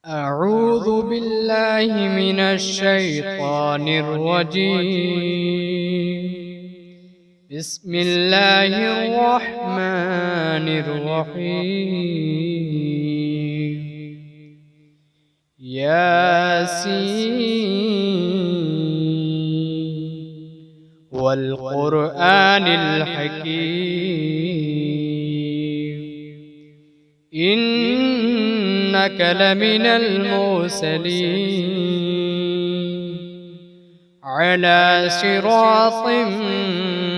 أعوذ بالله من الشيطان الرجيم. بسم الله الرحمن الرحيم. ياسين والقرآن الحكيم إنك لمن المرسلين على صراط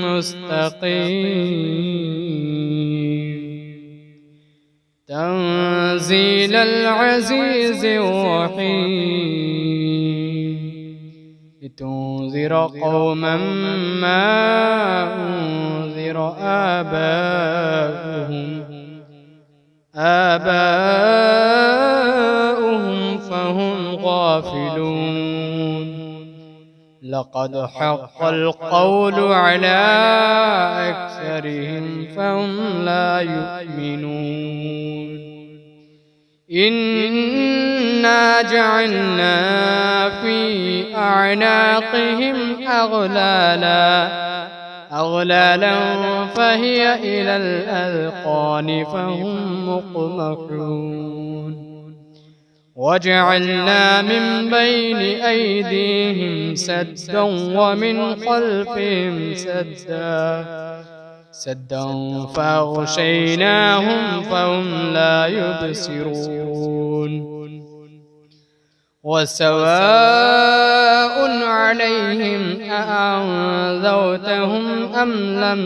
مستقيم تنزيل العزيز الرحيم لتنذر قوما ما أنذر آباؤهم فهم غافلون. لقد حق القول على أكثرهم فهم لا يؤمنون. إنا جعلنا في أعناقهم أغلالا فهي إلى الأذقان فهم مقمحون. وجعلنا من بين أيديهم سدا ومن خلفهم سدا فأغشيناهم فهم لا يبصرون. وسواء عليهم أأنذرتهم أم لم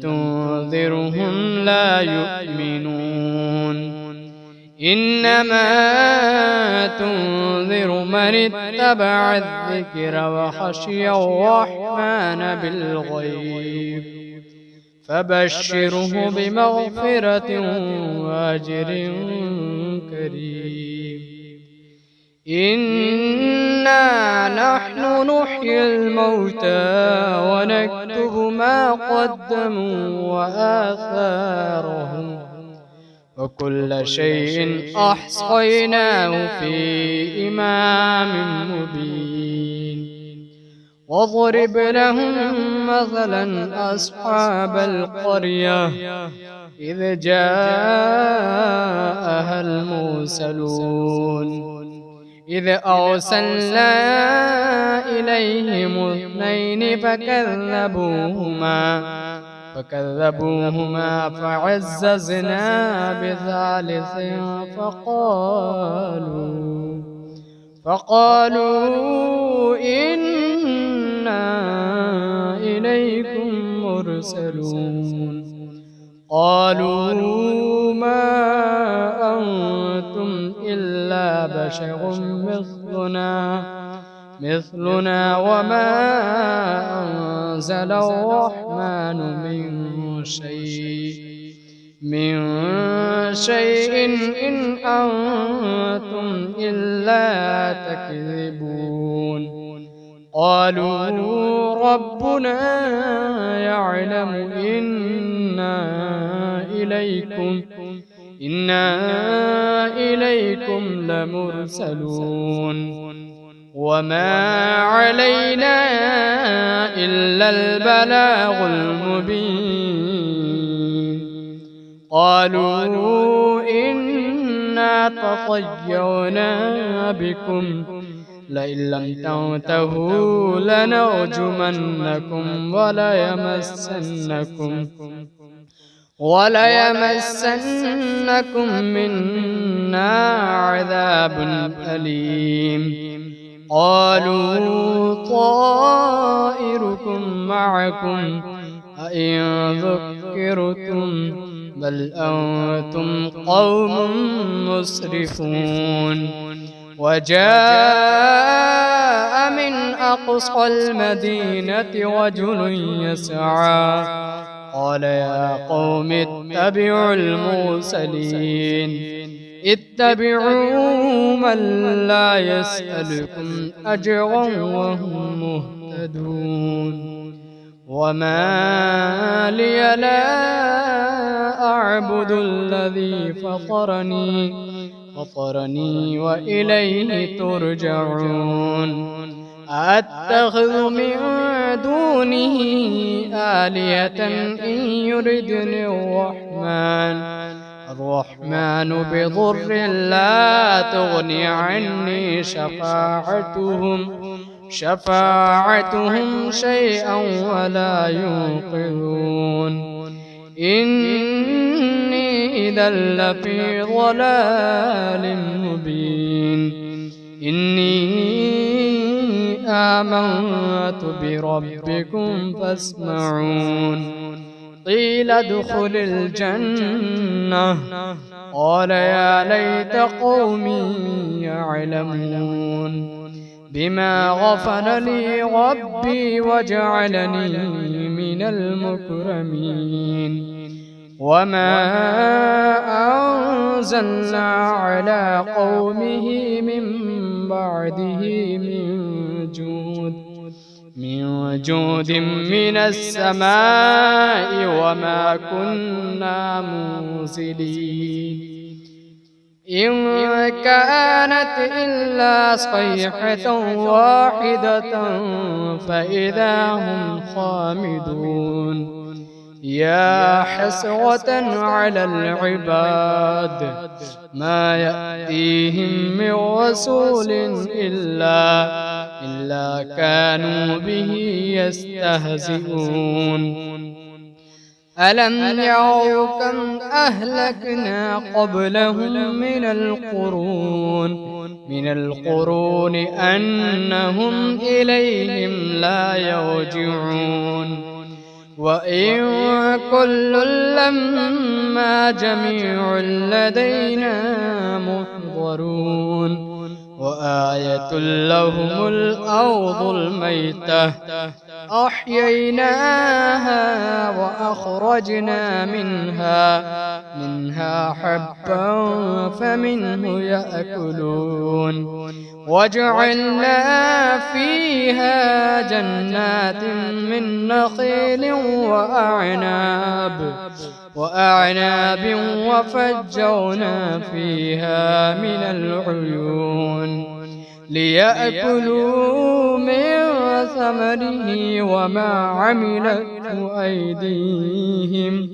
تنذرهم لا يؤمنون. إنما تنذر من اتبع الذكر وخشي الرحمن بالغيب فبشره بمغفرة وأجر كريم. إنا نحن نحيي الموتى ونكتب ما قدموا وآثارهم وكل شيء أحصيناه في إمام مبين. واضرب لهم مثلا أصحاب القرية إذ جاءها المرسلون إذ أرسلنا إليهم اثنين فكذبوهما فعززنا بثالث فقالوا إنا إليكم مرسلون. قالوا ما أنتم إلا بشر مثلنا وما أنزل الرحمن من شيء إن أنتم إلا تكذبون. قالوا ربنا يعلم إنا إليكم لمرسلون وما علينا إلا البلاغ المبين. قالوا إنا تطيرنا بكم لئن لم تنتهوا لنرجمنكم وليمسنكم منا عذاب أليم. قالوا طائركم معكم أئن ذكرتم بل أنتم قوم مسرفون. وجاء من أقصى المدينة رجل يسعى قال يا قوم اتبعوا المرسلين اتبعوا من لا يسألكم أجرا وهم مهتدون. وما لي لا أعبد الذي فطرني وإليه ترجعون أتخذ من دونه آلهة إن يردني الرحمن بضر لا تغني عني شفاعتهم شيئا ولا ينقذون إني إذا لفي ضلال مبين إني آمنت بربكم فاسمعون قيل ادخل الجنة قال يا ليت قومي يعلمون بما غفر لي ربي وجعلني من المكرمين وما أنزلنا على قومه من بعده من جود من السماء وما كنا منزلين إن كانت إلا صيحة واحدة فإذا هم خامدون يا حسرة على العباد ما يأتيهم من رسول إلا كانوا به يستهزئون ألم يروا كم أهلكنا قبلهم من القرون أنهم إليهم لا يرجعون وإن كل لما جميع لدينا محضرون وآية لهم الأرض الميتة أحييناها وأخرجنا منها حبا فمنه يأكلون وجعلنا فيها جنات من نخيل وأعناب وفجرنا فيها من العيون ليأكلوا من ثمره وما عملته أيديهم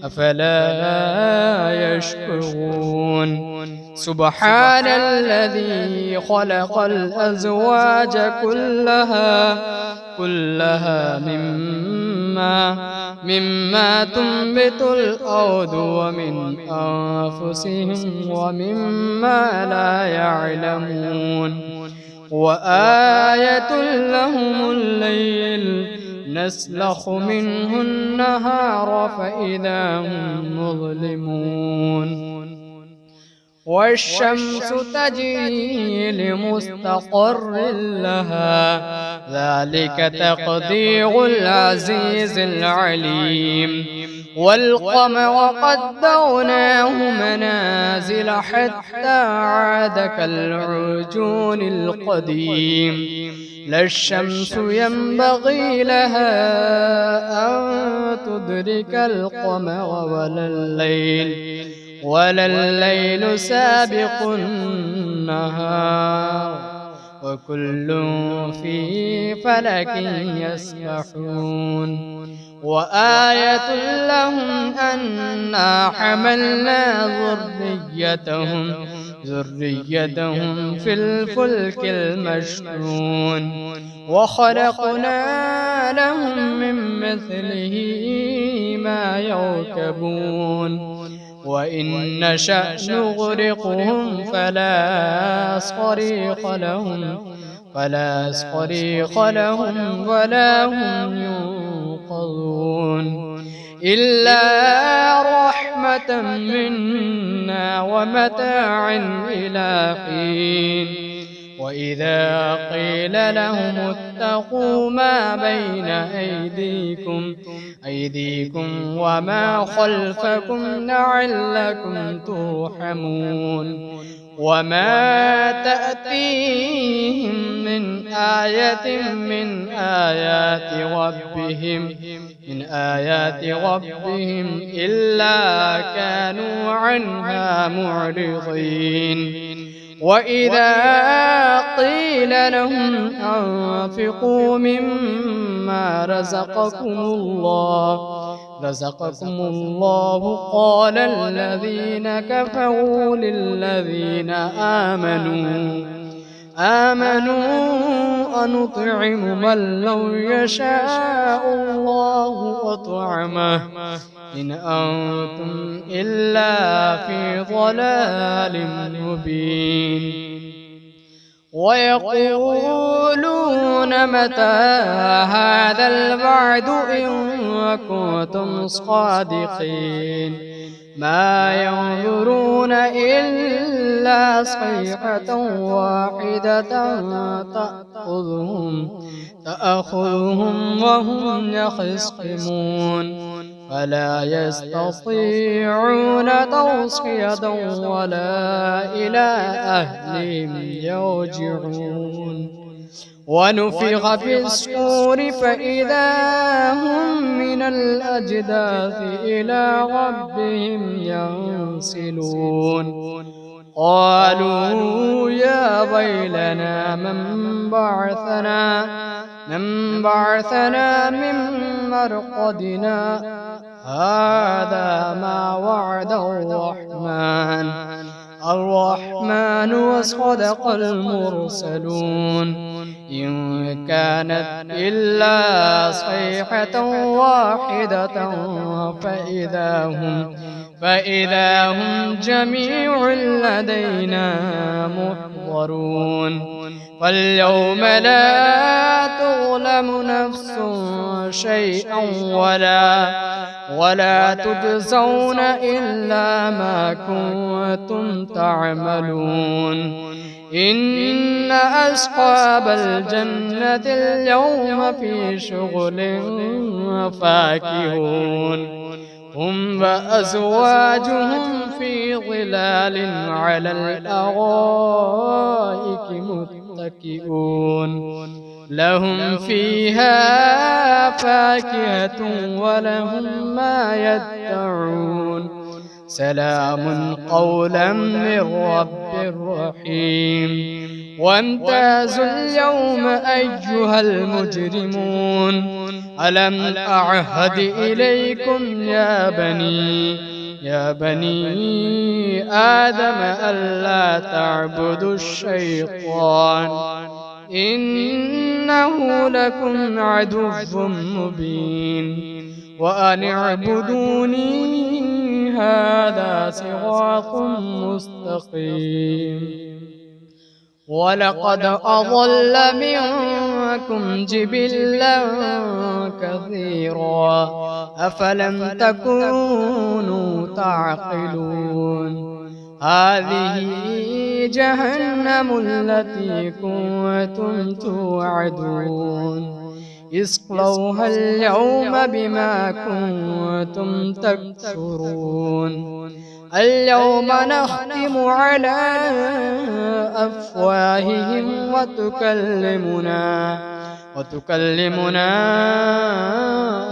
أفلا يشكرون سبحان الذي خلق الأزواج كلها مما تنبت الأرض ومن أنفسهم ومما لا يعلمون وآية لهم الليل نسلخ منه النهار فإذا هم مظلمون والشمس تجري لمستقر لها ذلك تقدير العزيز العليم والقمر قدرناه منازل حتى عاد كالعرجون القديم لا الشمس ينبغي لها أن تدرك القمر ولا الليل سابق النهار وكل في فلك يسبحون وآية لهم أنا حملنا ذريتهم في الفلك المشحون وخلقنا لهم من مثله ما يركبون وإن نشأ نغرقهم فلا صريخ لهم ولا هم ينقذون إلا رحمة منا ومتاعا إلى حين وإذا قيل لهم اتقوا ما بين أيديكم وما خلفكم لعلكم ترحمون وما تأتيهم من آية من آيات ربهم إلا كانوا عنها معرضين وإذا قيل لهم أنفقوا مما رزقكم الله قال الذين كفروا للذين آمنوا أنطعم من لو يشاء الله أطعمه إن أنتم إلا في ضلال مبين ويقولون متى هذا الوعد إن كنتم صادقين ما ينظرون إلا صيحة واحدة تأخذهم وهم يخصمون فلا يستطيعون توصية ولا إلى أهلهم يرجعون ونفخ في الصور فإذا هم من الأجداث إلى ربهم ينسلون قالوا يا ويلنا من بعثنا من مرقدنا هذا ما وعد الرحمن وصدق المرسلون إن كانت إلا صيحة واحدة فإذا هم جميع لدينا محضرون فاليوم لا تظلم نفس شيئا ولا تجزون إلا ما كنتم تعملون إن أصحاب الجنة اليوم في شغل فاكهون هم وأزواجهم في ظلال على الأرائك متكئون لهم فيها فاكهة ولهم ما يدعون سلام قولا من رب رحيم وامتازوا اليوم أيها المجرمون ألم أعهد إليكم يا بني آدم ألا تعبدوا الشيطان إنه لكم عدو مبين وأن اعبدوني هذا صراط مستقيم ولقد أضل منكم جبلا كثيرا أفلم تكونوا تعقلون هذه جهنم التي كنتم توعدون اصلوها اليوم بما كنتم تكفرون اليوم نختم على أفواههم وتكلمنا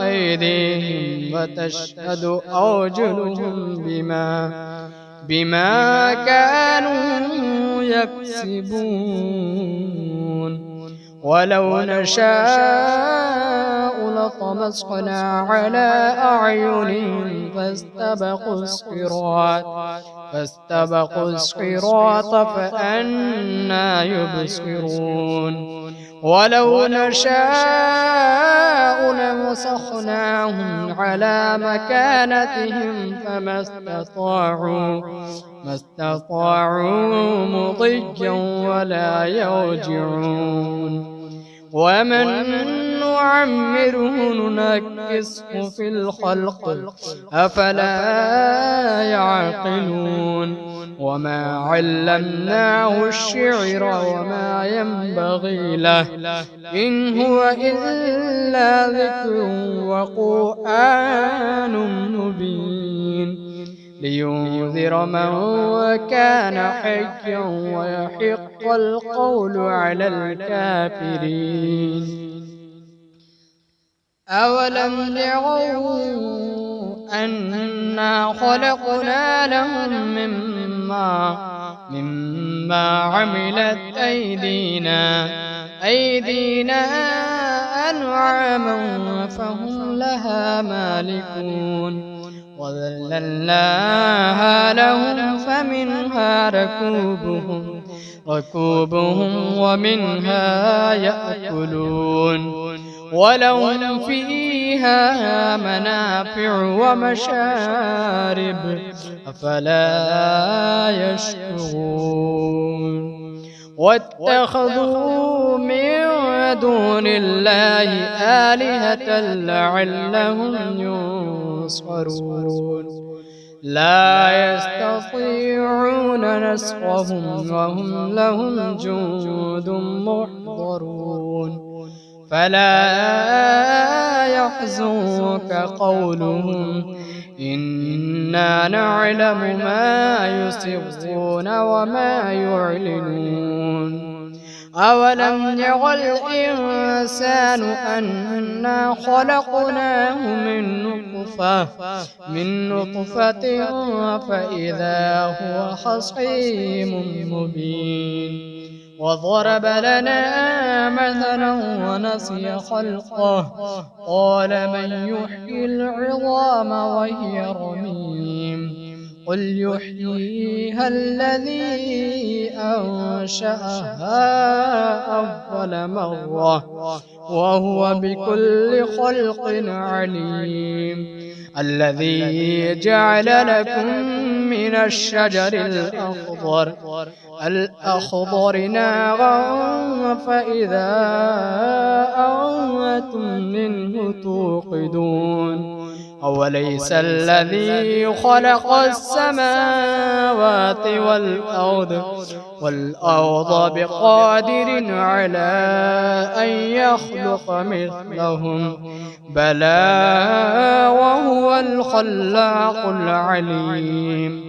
أيديهم وتشهد أرجلهم بما كانوا يكسبون ولو نشاء لطمسنا على أعينهم فاستبقوا الصراط فأنى يبصرون ولو نشاء لمسخناهم على مكانتهم فما استطاعوا مضيا ولا يرجعون ومن نعمره ننكسه في الخلق أفلا يعقلون وما علمناه الشعر وما ينبغي له إن هو إلا ذكر وقرآن مبين لينذر من كان حيا ويحق القول على الكافرين أولم يروا أنا خلقنا لهم مما عملت أيدينا أنعاما فهم لها مالكون وذللناها لهم فمنها ركوبهم ومنها يأكلون ولهم فيها منافع ومشارب أفلا يشكرون واتخذوا من دون الله آلهة لعلهم ينصرون لا يستطيعون نصرهم وهم لهم جند محضرون فلا يحزنك قولهم إنا نعلم ما يسرون وما يعلنون أولم ير الإنسان أنا خلقناه من نطفة فإذا هو خصيم مبين وضرب لنا مثلا ونسي خلقه قال من يحيي العظام وهي رميم قل يحييها الذي أنشأها أول مرة وهو بكل خلق عليم الذي جعل لكم من الشجر الأخضر نارا فإذا أنتم منه توقدون أوليس الذي خلق السماوات والأرض بقادر على أن يخلق مثلهم بلى وهو الخلاق العليم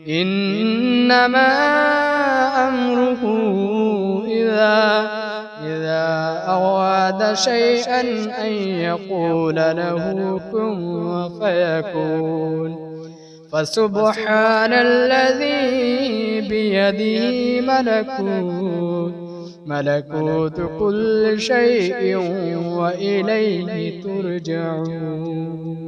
إنما أمره إذا أراد شيئا أن يقول له كن فيكون فسبحان الذي بيده ملكوت كل شيء وإليه ترجعون.